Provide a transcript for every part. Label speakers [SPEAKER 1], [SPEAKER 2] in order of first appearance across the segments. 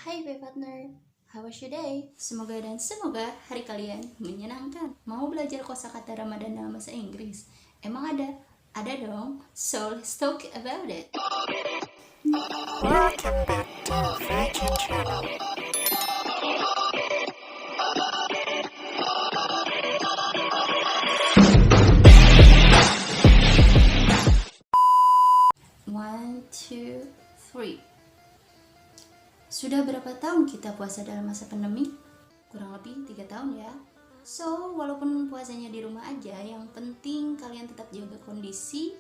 [SPEAKER 1] Hai Bae Partner, how was your day? Semoga hari kalian menyenangkan. Mau belajar kosakata Ramadan dalam bahasa Inggris? Emang ada? Ada dong. So let's talk about it.
[SPEAKER 2] Welcome back to Virgin Channel.
[SPEAKER 1] One, two, three. Sudah berapa tahun kita puasa dalam masa pandemi? Kurang lebih 3 tahun ya. So, walaupun puasanya di rumah aja, yang penting kalian tetap jaga kondisi,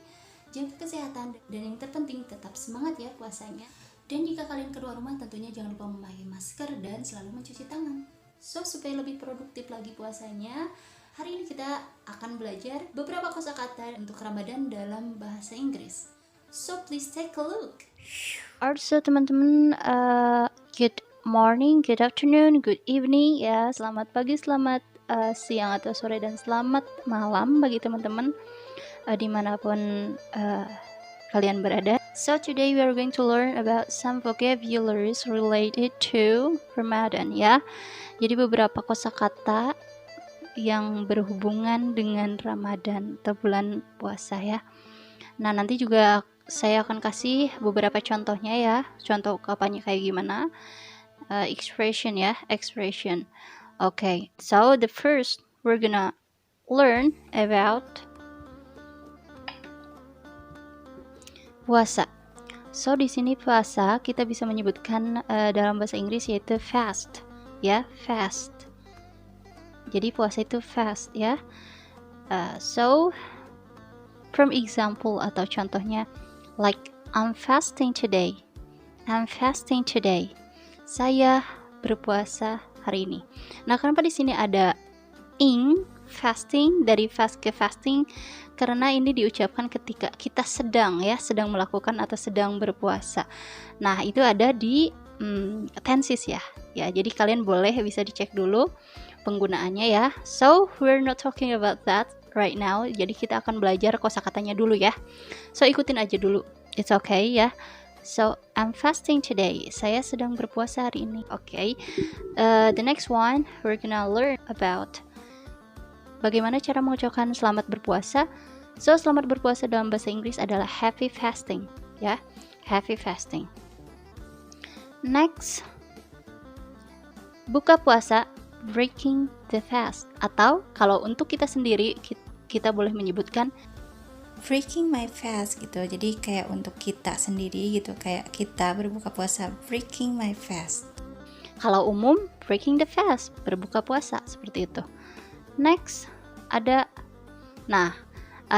[SPEAKER 1] jaga kesehatan, dan yang terpenting tetap semangat ya puasanya. Dan jika kalian keluar rumah tentunya jangan lupa memakai masker dan selalu mencuci tangan. So, supaya lebih produktif lagi puasanya, hari ini kita akan belajar beberapa kosakata untuk Ramadan dalam bahasa Inggris. So, please take a look.
[SPEAKER 3] Also teman-teman, good morning, good afternoon, good evening ya. Selamat pagi, selamat siang atau sore, dan selamat malam bagi teman-teman dimanapun kalian berada. So today we are going to learn about some vocabularies related to Ramadan ya. Jadi beberapa kosakata yang berhubungan dengan Ramadan atau bulan puasa ya. Nah, nanti juga saya akan kasih beberapa contohnya ya. Contoh ungkapannya kayak gimana. Expression ya, expression. Okay, so the first we're gonna learn about puasa. So di sini puasa kita bisa menyebutkan dalam bahasa Inggris yaitu fast ya, fast. Jadi puasa itu fast ya. So from example atau contohnya, like I'm fasting today. I'm fasting today. Saya berpuasa hari ini. Nah, kenapa di sini ada ing fasting, dari fast ke fasting? Karena ini diucapkan ketika kita sedang melakukan atau sedang berpuasa. Nah, itu ada di tenses ya. Ya, jadi kalian bisa dicek dulu penggunaannya ya. So, we're not talking about that right now. Jadi kita akan belajar kosakatanya dulu ya. So ikutin aja dulu. It's okay ya. So I'm fasting today. Saya sedang berpuasa hari ini. Okay. The next one we're gonna learn about bagaimana cara mengucapkan selamat berpuasa. So selamat berpuasa dalam bahasa Inggris adalah happy fasting ya. Happy fasting. Next, buka puasa, breaking the fast, atau kalau untuk kita sendiri kita boleh menyebutkan
[SPEAKER 2] Breaking my fast gitu. Jadi kayak untuk kita sendiri gitu, kayak kita berbuka puasa, breaking my fast.
[SPEAKER 3] Kalau umum, breaking the fast, berbuka puasa, seperti itu. Next, ada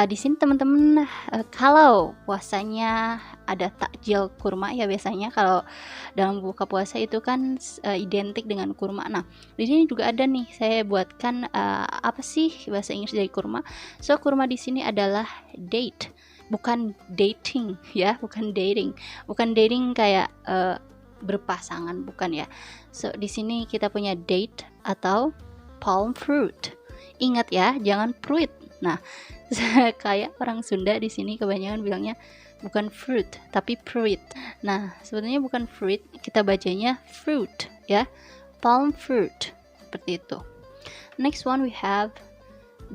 [SPEAKER 3] di sini teman-teman, kalau puasanya ada takjil kurma ya, biasanya kalau dalam buka puasa itu kan identik dengan kurma. Nah, di sini juga ada nih, saya buatkan apa sih bahasa Inggris dari kurma. So kurma di sini adalah date, bukan dating ya, bukan dating kayak berpasangan, bukan ya. So di sini kita punya date atau palm fruit. Ingat ya, jangan fruit. Nah, kayak orang Sunda di sini kebanyakan bilangnya bukan fruit tapi fruit. Nah, sebenarnya bukan fruit, kita bacanya fruit ya. Palm fruit, seperti itu. Next one we have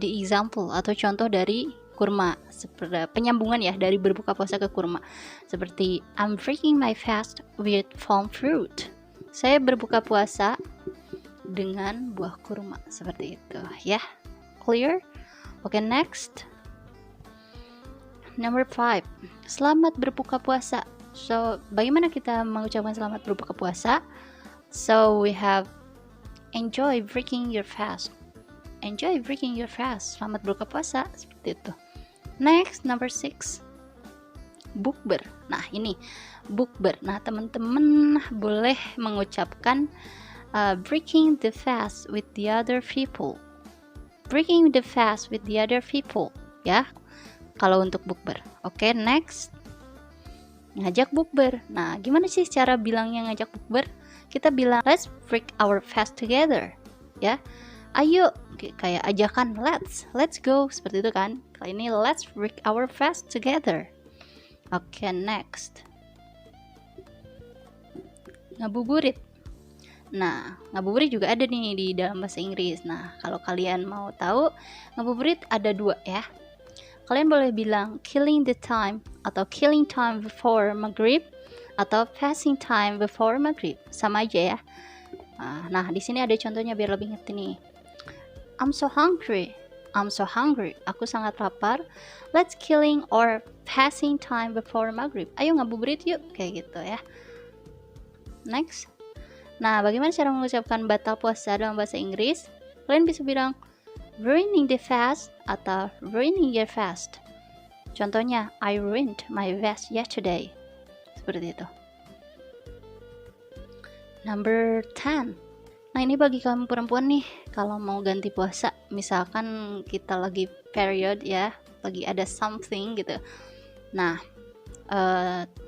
[SPEAKER 3] the example atau contoh dari kurma, seperti penyambungan ya dari berbuka puasa ke kurma. Seperti I'm breaking my fast with palm fruit. Saya berbuka puasa dengan buah kurma, seperti itu ya. Clear? Okay, next. Number 5. Selamat berbuka puasa. So, bagaimana kita mengucapkan selamat berbuka puasa? So, we have enjoy breaking your fast. Enjoy breaking your fast. Selamat berbuka puasa, seperti itu. Next, number 6. Bukber. Nah, ini bukber. Nah, teman-teman boleh mengucapkan breaking the fast with the other people. Breaking the fast with the other people ya, kalau untuk bukber. Oke, next, ngajak bukber. Nah, gimana sih cara bilangnya ngajak bukber? Kita bilang let's break our fast together ya. Ayo, kayak ajakan let's go, seperti itu kan. Kali ini let's break our fast together. Oke, next, ngabuburit. Nah, ngabuburit juga ada nih di dalam bahasa Inggris. Nah, kalau kalian mau tahu, ngabuburit ada 2 ya. Kalian boleh bilang killing the time atau killing time before maghrib atau passing time before maghrib. Sama aja ya. Nah, di sini ada contohnya biar lebih ngerti nih. I'm so hungry. I'm so hungry. Aku sangat lapar. Let's killing or passing time before maghrib. Ayo ngabuburit yuk. Kayak gitu ya. Next. Nah, bagaimana cara mengucapkan batal puasa dalam bahasa Inggris? Kalian bisa bilang ruining the fast atau ruining your fast. Contohnya, I ruined my fast yesterday. Seperti itu. Number 10. Nah, ini bagi kamu perempuan nih, kalau mau ganti puasa, misalkan kita lagi period ya, lagi ada something gitu. Nah,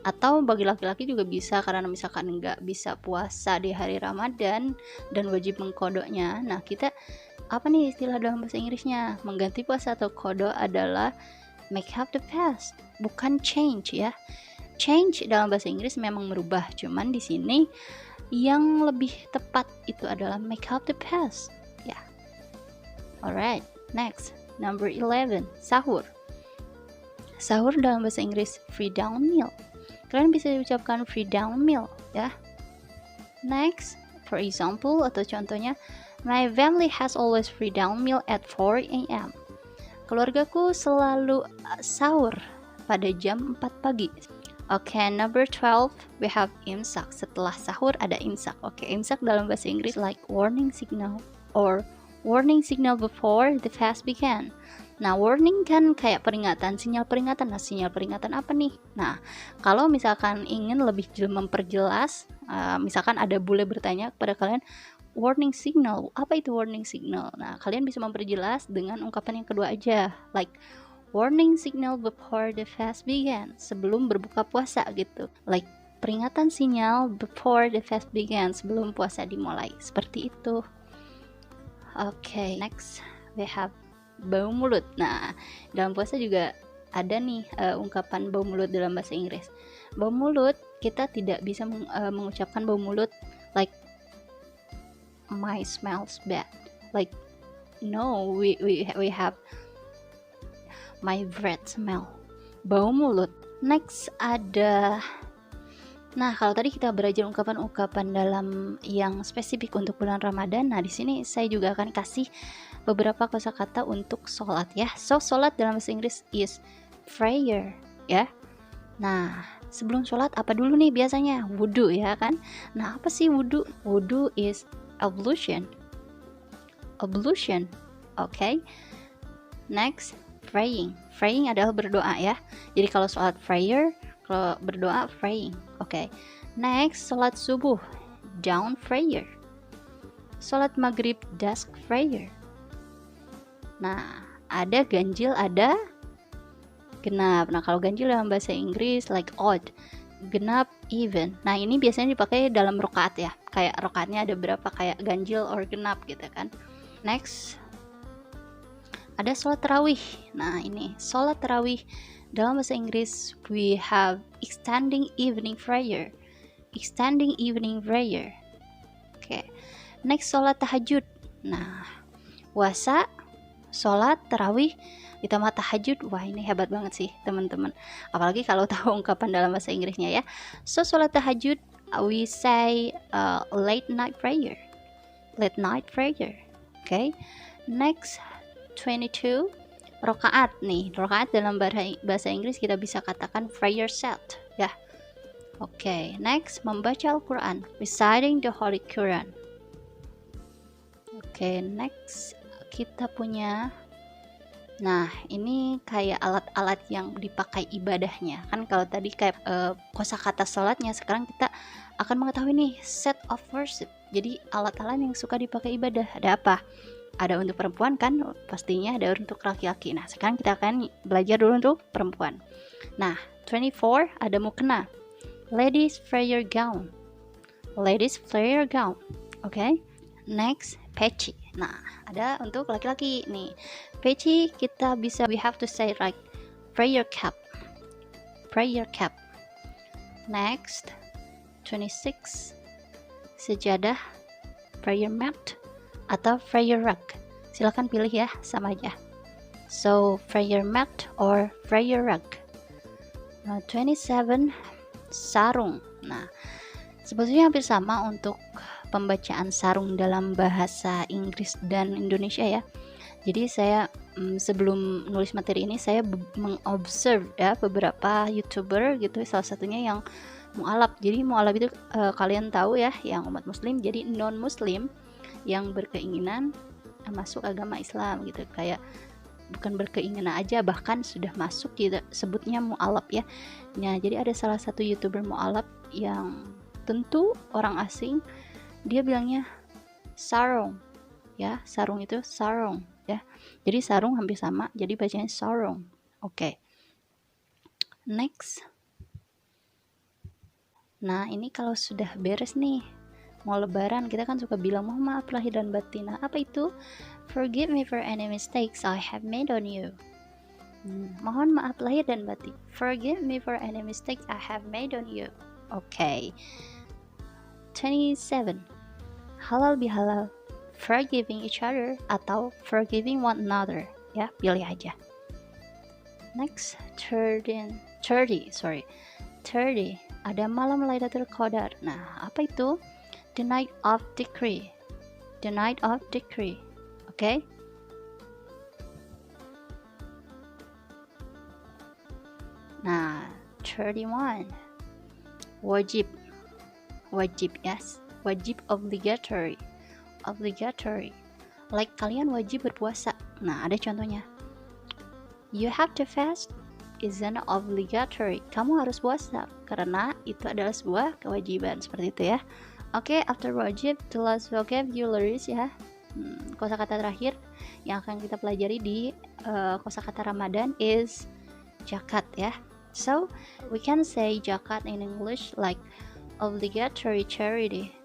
[SPEAKER 3] atau bagi laki-laki juga bisa, karena misalkan nggak bisa puasa di hari Ramadan dan wajib mengkodoknya. Nah, kita apa nih istilah dalam bahasa Inggrisnya? Mengganti puasa atau kodok adalah make up the past, bukan change ya. Change dalam bahasa Inggris memang merubah, cuman di sini yang lebih tepat itu adalah make up the past ya. Alright, next, number 11, sahur. Sahur dalam bahasa Inggris free down meal. Kalian bisa diucapkan free down meal ya. Next, for example atau contohnya, my family has always free down meal at 4 a.m. Keluargaku selalu sahur pada jam 4 pagi. Okay, number 12, we have imsak. Setelah sahur ada imsak. Okay, imsak dalam bahasa Inggris like warning signal or warning signal before the fast began. Nah, warning kan kayak peringatan, sinyal peringatan. Nah, sinyal peringatan apa nih? Nah, kalau misalkan ingin lebih memperjelas, misalkan ada bule bertanya kepada kalian, warning signal, apa itu warning signal? Nah, kalian bisa memperjelas dengan ungkapan yang kedua aja, like warning signal before the fast began, sebelum berbuka puasa gitu. Like peringatan sinyal before the fast began, sebelum puasa dimulai. Seperti itu. Okay, next we have bau mulut. Nah, dalam puasa juga ada nih ungkapan bau mulut dalam bahasa Inggris. Bau mulut, kita tidak bisa mengucapkan bau mulut like my smells bad. Like no, we have my breath smell. Bau mulut. Next ada, nah kalau tadi kita belajar ungkapan-ungkapan dalam yang spesifik untuk bulan Ramadan. Nah, di sini saya juga akan kasih beberapa kosakata untuk sholat ya. So, sholat dalam bahasa Inggris is prayer ya. Nah, sebelum sholat apa dulu nih biasanya? Wudu ya kan. Nah, apa sih wudu? Wudu is ablution. Ablution. Okay. Next, praying. Praying adalah berdoa ya. Jadi kalau sholat prayer, kalau berdoa praying. Okay. Next, sholat subuh, dawn prayer. Sholat maghrib, dusk prayer. Nah, ada ganjil, ada genap. Nah, kalau ganjil dalam bahasa Inggris like odd, genap, even. Nah, ini biasanya dipakai dalam rokaat ya. Kayak rokaatnya ada berapa, kayak ganjil or genap gitu kan. Next, ada sholat tarawih. Nah, ini sholat tarawih dalam bahasa Inggris we have extending evening prayer. Extending evening prayer. Oke. Next, sholat tahajud. Nah, puasa, sholat tarawih ditambah tahajud. Wah, ini hebat banget sih teman-teman, apalagi kalau tahu ungkapan dalam bahasa Inggrisnya ya. So, sholat tahajud we say late night prayer. Late night prayer. Okay. Next, 22, rokaat nih. Rokaat dalam bahasa Inggris kita bisa katakan prayer set ya. Okay. Next, membaca Al-Quran, reciting the Holy Quran. Okay. Next, kita punya, nah ini kayak alat-alat yang dipakai ibadahnya kan. Kalau tadi kayak kosakata sholatnya, sekarang kita akan mengetahui nih set of worship. Jadi alat-alat yang suka dipakai ibadah ada apa? Ada untuk perempuan kan, pastinya ada untuk laki-laki. Nah, sekarang kita akan belajar dulu untuk perempuan. Nah, 24 ada mukena, ladies prayer gown. Ladies prayer gown. Okay. Next, peci. Nah, ada untuk laki-laki nih. Peci kita bisa, we have to say like prayer cap. Prayer cap. Next, 26, sejadah. prayer mat atau prayer rug. Silahkan pilih ya, sama aja. So, prayer mat or prayer rug. 27, sarung. Nah, sebetulnya hampir sama untuk pembacaan sarung dalam bahasa Inggris dan Indonesia ya. Jadi saya sebelum nulis materi ini saya mengobserve ya beberapa YouTuber gitu, salah satunya yang mu'alaf. Jadi mu'alaf itu kalian tahu ya, yang umat muslim, jadi non muslim yang berkeinginan masuk agama Islam gitu, kayak bukan berkeinginan aja, bahkan sudah masuk gitu, sebutnya mu'alaf ya. Nah, jadi ada salah satu YouTuber mu'alaf yang tentu orang asing, dia bilangnya sarung ya, sarung itu sarung ya. Jadi sarung hampir sama, jadi bacanya sarung. Oke. Next. Nah, ini kalau sudah beres nih, mau lebaran, kita kan suka bilang mohon maaf lahir dan batin. Nah, apa itu? Forgive me for any mistakes I have made on you. Mohon maaf lahir dan batin. Forgive me for any mistakes I have made on you. Okay. 27. Halal bihalal. Forgiving each other atau forgiving one another. Ya, pilih aja. Next, 30. Ada malam Lailatul Qadar. Nah, apa itu? The night of decree. The night of decree. Okay? Nah, 31. Wajib. Yes. Wajib, obligatory. Like kalian wajib berpuasa. Nah, ada contohnya. You have to fast isn't obligatory. Kamu harus puasa karena itu adalah sebuah kewajiban, seperti itu ya. Oke, after wajib, the last vocabularies ya. Kosakata terakhir yang akan kita pelajari di kosakata Ramadan is zakat ya. So, we can say zakat in English like obligatory charity.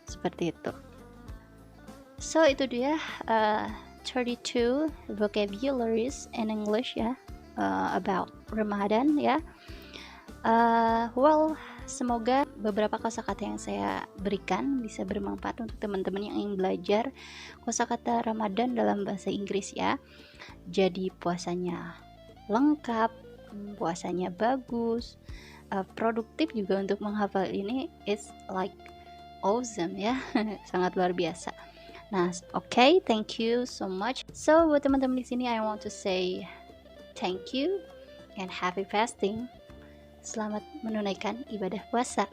[SPEAKER 3] Seperti itu. So, itu dia 32 vocabularies in English ya, about Ramadan ya. Semoga beberapa kosakata yang saya berikan bisa bermanfaat untuk teman-teman yang ingin belajar kosakata Ramadan dalam bahasa Inggris ya. Jadi puasanya lengkap, puasanya bagus, produktif juga untuk menghafal ini. It's like awesome ya. Sangat luar biasa. Nah, okay, thank you so much. So buat teman-teman di sini, I want to say thank you and happy fasting. Selamat menunaikan ibadah puasa.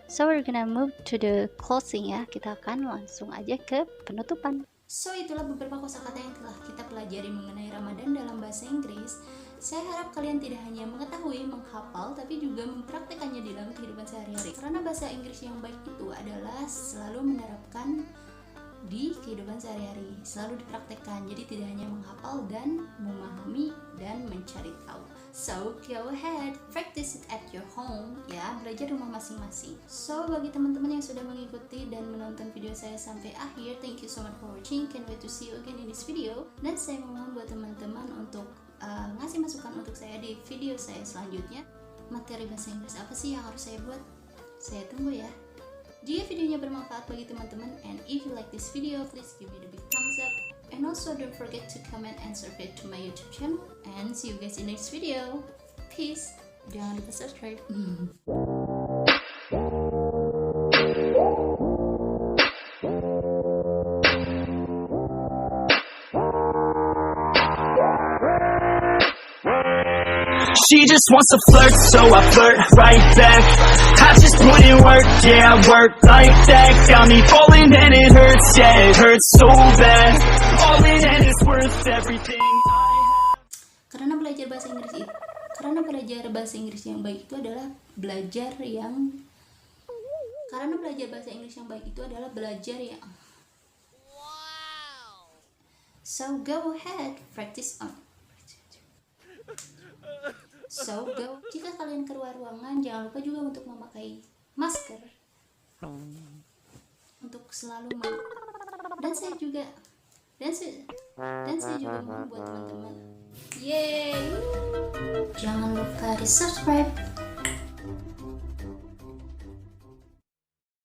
[SPEAKER 3] So we're gonna move to the closing ya. Kita akan langsung aja ke penutupan.
[SPEAKER 1] So itulah beberapa kosakata yang telah kita pelajari mengenai Ramadan dalam bahasa Inggris. Saya harap kalian tidak hanya mengetahui, menghafal, tapi juga mempraktekannya di dalam kehidupan sehari-hari. Karena bahasa Inggris yang baik itu adalah selalu menerapkan di kehidupan sehari-hari, selalu dipraktekkan. Jadi tidak hanya menghafal dan memahami dan mencari tahu. So go ahead, practice it at your home ya, belajar rumah masing-masing. So bagi teman-teman yang sudah mengikuti dan menonton video saya sampai akhir, thank you so much for watching. Can't wait to see you again in this video. Dan saya mohon buat teman-teman untuk ngasih masukan untuk saya di video saya selanjutnya. Materi bahasa Inggris apa sih yang harus saya buat? Saya tunggu ya. Jika videonya bermanfaat bagi teman-teman, and if you like this video, please give me the big thumbs up. And also don't forget to comment and subscribe to my YouTube channel. And see you guys in next video. Peace. Jangan lupa subscribe.
[SPEAKER 4] She just wants to flirt, so I flirt right back. I just put in work, yeah, I work like that. Got me falling and it hurts, yeah, it hurts so bad. All in and it's worth everything I have.
[SPEAKER 1] Karena belajar bahasa Inggris yang baik itu adalah belajar yang So go ahead, practice on. So go. Jika kalian keluar ruangan, jangan lupa juga untuk memakai masker untuk selalu dan saya juga mohon buat teman-teman, yeay, jangan lupa di subscribe